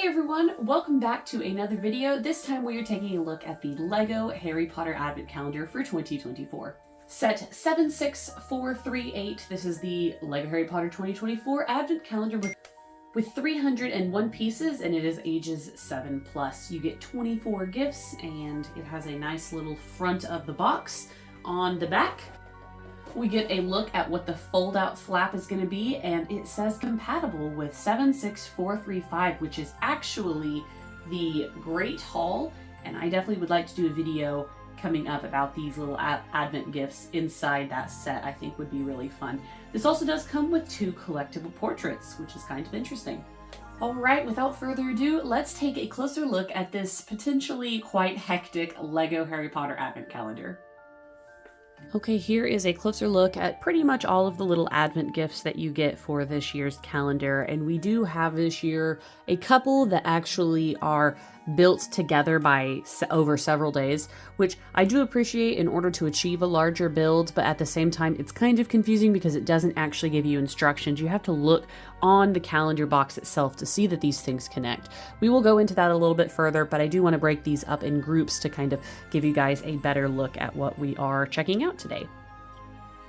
Hey everyone, welcome back to another video. This time we are taking a look at the LEGO Harry Potter Advent Calendar for 2024. Set 76438, this is the LEGO Harry Potter 2024 Advent Calendar with 301 pieces, and it is ages 7+. You get 24 gifts, and it has a nice little front of the box. On the back, we get a look at what the fold-out flap is going to be, and it says compatible with 76435, which is actually the Great Hall, and I definitely would like to do a video coming up about these little advent gifts inside that set. I think would be really fun. This also does come with 2 collectible portraits, which is kind of interesting. Alright, without further ado, let's take a closer look at this potentially quite hectic LEGO Harry Potter Advent Calendar. Okay, here is a closer look at pretty much all of the little advent gifts that you get for this year's calendar, and we do have this year a couple that actually are built together by over several days, which I do appreciate in order to achieve a larger build, but at the same time it's kind of confusing because it doesn't actually give you instructions. You have to look on the calendar box itself to see that these things connect. We will go into that a little bit further, but I do want to break these up in groups to kind of give you guys a better look at what we are checking out today.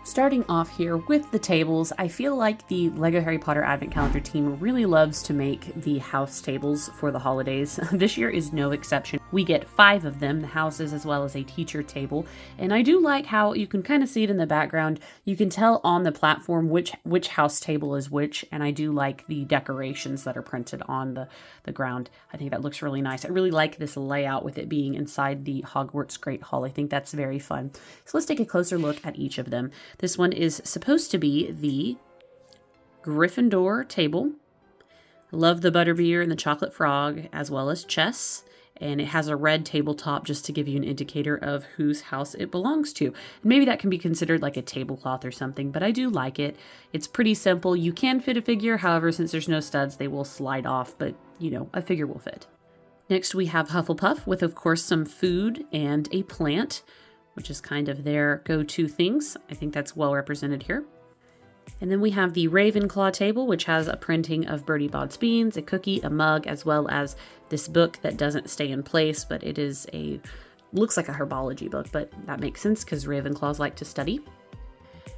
Starting off here with the tables, I feel like the LEGO Harry Potter Advent Calendar team really loves to make the house tables for the holidays. This year is no exception. We get 5 of them, the houses as well as a teacher table, and I do like how you can kind of see it in the background. You can tell on the platform which house table is which, and I do like the decorations that are printed on the ground. I think that looks really nice. I really like this layout with it being inside the Hogwarts Great Hall. I think that's very fun. So let's take a closer look at each of them. This one is supposed to be the Gryffindor table. I love the butterbeer and the chocolate frog, as well as chess. And it has a red tabletop just to give you an indicator of whose house it belongs to. Maybe that can be considered like a tablecloth or something, but I do like it. It's pretty simple. You can fit a figure, however, since there's no studs, they will slide off, but you know, a figure will fit. Next we have Hufflepuff with, of course, some food and a plant, which is kind of their go-to things. I think that's well represented here. And then we have the Ravenclaw table, which has a printing of Bertie Bott's beans, a cookie, a mug, as well as this book that doesn't stay in place, but it is looks like a herbology book, but that makes sense because Ravenclaws like to study.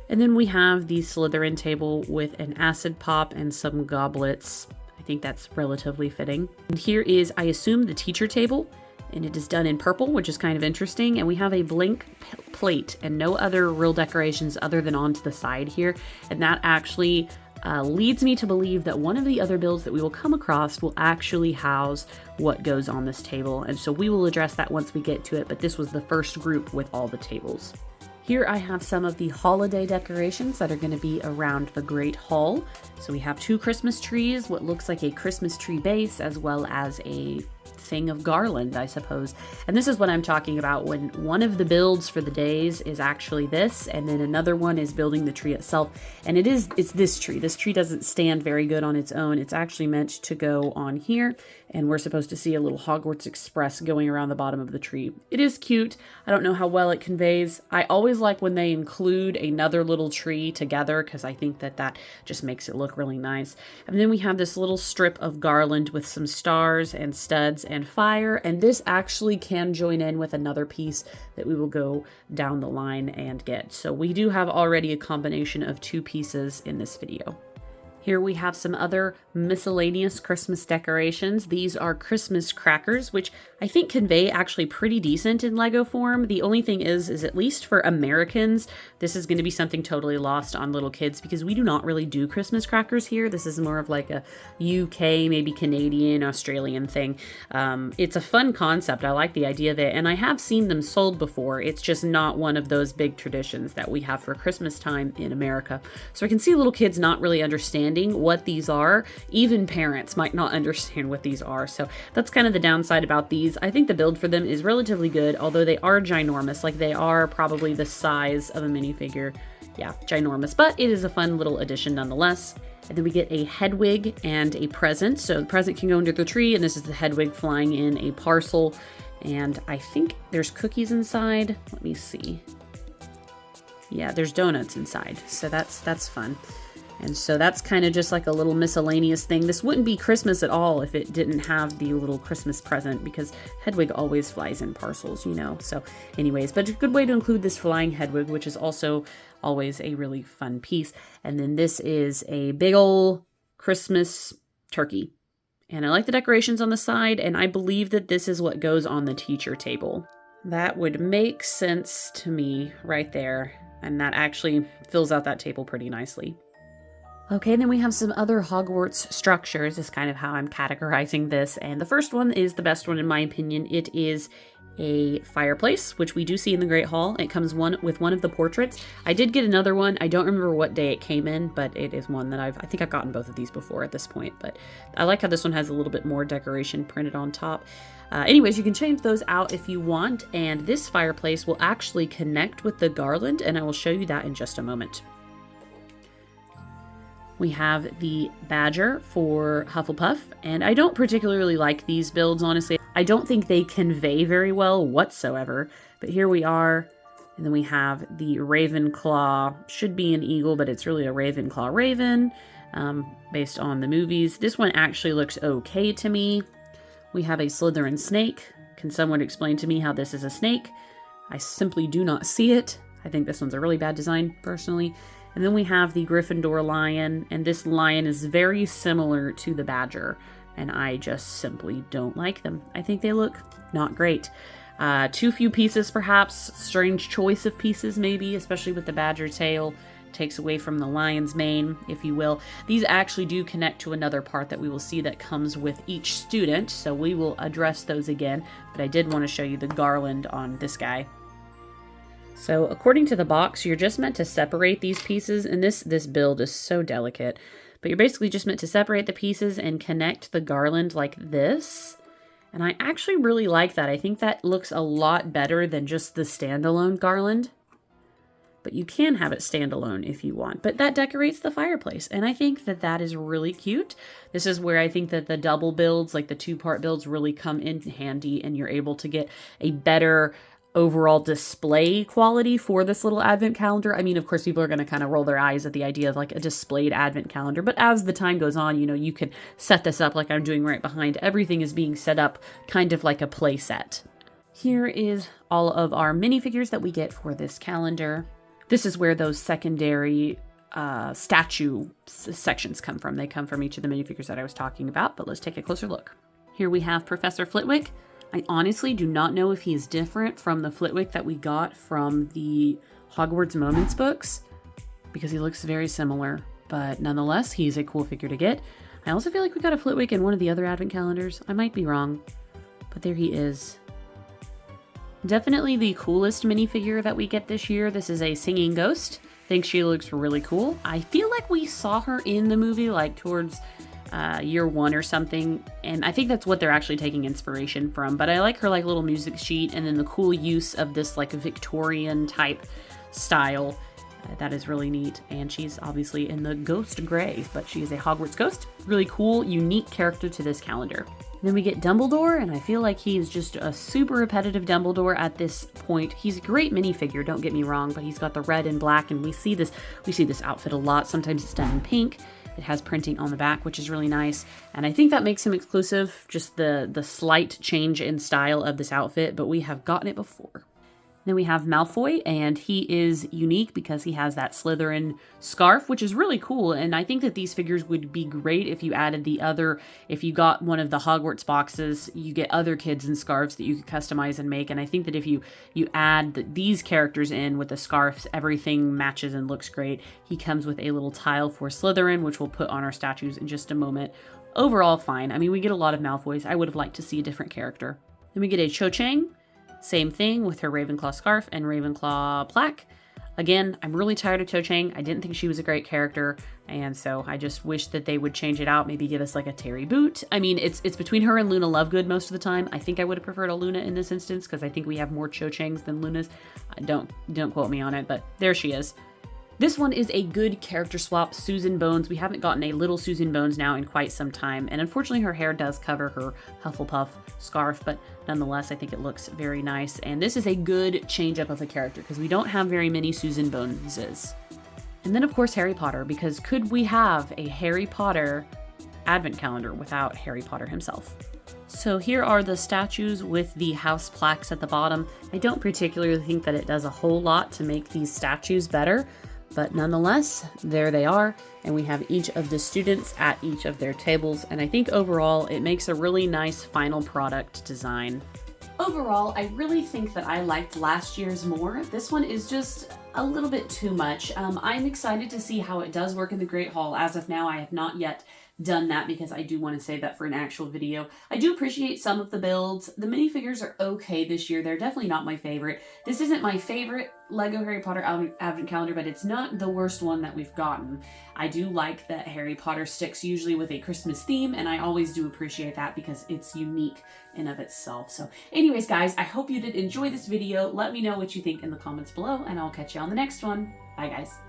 And then we have the Slytherin table with an acid pop and some goblets. I think that's relatively fitting. And here is, I assume, the teacher table, and it is done in purple, which is kind of interesting. And we have a blank plate and no other real decorations other than onto the side here. And that actually leads me to believe that one of the other builds that we will come across will actually house what goes on this table. And so we will address that once we get to it, but this was the first group with all the tables. Here I have some of the holiday decorations that are going to be around the Great Hall. So we have 2 Christmas trees, what looks like a Christmas tree base, as well as a thing of garland, I suppose. And this is what I'm talking about when one of the builds for the days is actually this, and then another one is building the tree itself. And it's this tree. This tree doesn't stand very good on its own. It's actually meant to go on here, and we're supposed to see a little Hogwarts Express going around the bottom of the tree. It is cute. I don't know how well it conveys. I always like when they include another little tree together because I think that just makes it look really nice. And then we have this little strip of garland with some stars and studs and fire, and this actually can join in with another piece that we will go down the line and get. So we do have already a combination of 2 pieces in this video. Here we have some other miscellaneous Christmas decorations. These are Christmas crackers, which I think convey actually pretty decent in Lego form. The only thing is at least for Americans, this is going to be something totally lost on little kids because we do not really do Christmas crackers here. This is more of like a UK, maybe Canadian, Australian thing. It's a fun concept. I like the idea of it, and I have seen them sold before. It's just not one of those big traditions that we have for Christmas time in America. So I can see little kids not really understanding what these are. Even parents might not understand what these are. So that's kind of the downside about these. I think the build for them is relatively good, although they are ginormous. Like, they are probably the size of a minifigure. Yeah, ginormous, but it is a fun little addition nonetheless. And then we get a Hedwig and a present. So the present can go under the tree, and this is the Hedwig flying in a parcel. And I think there's cookies inside. Let me see. Yeah, there's donuts inside, so that's fun. And so that's kind of just like a little miscellaneous thing. This wouldn't be Christmas at all if it didn't have the little Christmas present, because Hedwig always flies in parcels, you know. So anyways, but a good way to include this flying Hedwig, which is also always a really fun piece. And then this is a big ol' Christmas turkey. And I like the decorations on the side, and I believe that this is what goes on the teacher table. That would make sense to me right there. And that actually fills out that table pretty nicely. Okay, then we have some other Hogwarts structures, is kind of how I'm categorizing this. And the first one is the best one in my opinion. It is a fireplace, which we do see in the Great Hall. It comes with one of the portraits. I did get another one. I don't remember what day it came in, but it is one that I think I've gotten both of these before at this point. But I like how this one has a little bit more decoration printed on top. Anyways, you can change those out if you want, and this fireplace will actually connect with the garland, and I will show you that in just a moment. We have the Badger for Hufflepuff, and I don't particularly like these builds, honestly. I don't think they convey very well whatsoever, but here we are. And then we have the Ravenclaw, should be an eagle, but it's really a Ravenclaw raven, based on the movies. This one actually looks okay to me. We have a Slytherin snake. Can someone explain to me how this is a snake? I simply do not see it. I think this one's a really bad design, personally. And then we have the Gryffindor lion, and this lion is very similar to the Badger, and I just simply don't like them. I think they look not great. Too few pieces, perhaps. Strange choice of pieces, maybe, especially with the Badger tail. Takes away from the lion's mane, if you will. These actually do connect to another part that we will see that comes with each student, so we will address those again, but I did want to show you the garland on this guy. So according to the box, you're just meant to separate these pieces, and this build is so delicate, but you're basically just meant to separate the pieces and connect the garland like this. And I actually really like that. I think that looks a lot better than just the standalone garland. But you can have it standalone if you want. But that decorates the fireplace, and I think that that is really cute. This is where I think that the double builds, like the two-part builds, really come in handy, and you're able to get a better overall display quality for this little advent calendar. I mean, of course, people are going to kind of roll their eyes at the idea of like a displayed advent calendar, but as the time goes on, you know, you can set this up like I'm doing right behind. Everything is being set up kind of like a play set. Here is all of our minifigures that we get for this calendar. This is where those secondary statue sections come from. They come from each of the minifigures that I was talking about, but let's take a closer look. Here we have Professor Flitwick. I honestly do not know if he is different from the Flitwick that we got from the Hogwarts Moments books, because he looks very similar, but nonetheless, he's a cool figure to get. I also feel like we got a Flitwick in one of the other advent calendars. I might be wrong, but there he is. Definitely the coolest minifigure that we get this year. This is a singing ghost. I think she looks really cool. I feel like we saw her in the movie, like towards year one or something, and I think that's what they're actually taking inspiration from. But I like her like little music sheet, and then the cool use of this like Victorian type style. That is really neat, and she's obviously in the ghost gray, but she is a Hogwarts ghost. Really cool, unique character to this calendar. Then we get Dumbledore, and I feel like he's just a super repetitive Dumbledore at this point. He's a great minifigure, don't get me wrong, but he's got the red and black, and we see this outfit a lot. Sometimes it's done in pink. It has printing on the back, which is really nice, and I think that makes him exclusive, just the slight change in style of this outfit, but we have gotten it before. Then we have Malfoy, and he is unique because he has that Slytherin scarf, which is really cool, and I think that these figures would be great if you added if you got one of the Hogwarts boxes, you get other kids in scarves that you could customize and make, and I think that if you add these characters in with the scarves, everything matches and looks great. He comes with a little tile for Slytherin, which we'll put on our statues in just a moment. Overall, fine. I mean, we get a lot of Malfoys. I would have liked to see a different character. Then we get a Cho Chang. Same thing with her Ravenclaw scarf and Ravenclaw plaque. Again, I'm really tired of Cho Chang. I didn't think she was a great character, and so I just wish that they would change it out. Maybe give us like a Terry Boot. I mean, it's between her and Luna Lovegood most of the time. I think I would have preferred a Luna in this instance because I think we have more Cho Changs than Lunas. Don't quote me on it, but there she is. This one is a good character swap, Susan Bones. We haven't gotten a little Susan Bones now in quite some time, and unfortunately her hair does cover her Hufflepuff scarf, but nonetheless I think it looks very nice, and this is a good change up of a character because we don't have very many Susan Boneses. And then of course Harry Potter, because could we have a Harry Potter advent calendar without Harry Potter himself? So here are the statues with the house plaques at the bottom. I don't particularly think that it does a whole lot to make these statues better, but nonetheless, there they are. And we have each of the students at each of their tables. And I think overall it makes a really nice final product design. Overall, I really think that I liked last year's more. This one is just a little bit too much. I'm excited to see how it does work in the Great Hall. As of now, I have not yet done that because I do want to save that for an actual video. I do appreciate some of the builds. The minifigures are okay this year. They're definitely not my favorite. This isn't my favorite Lego Harry Potter advent calendar, but it's not the worst one that we've gotten. I do like that Harry Potter sticks usually with a Christmas theme, and I always do appreciate that because it's unique in of itself. So anyways, guys, I hope you did enjoy this video. Let me know what you think in the comments below, and I'll catch you on the next one. Bye, guys.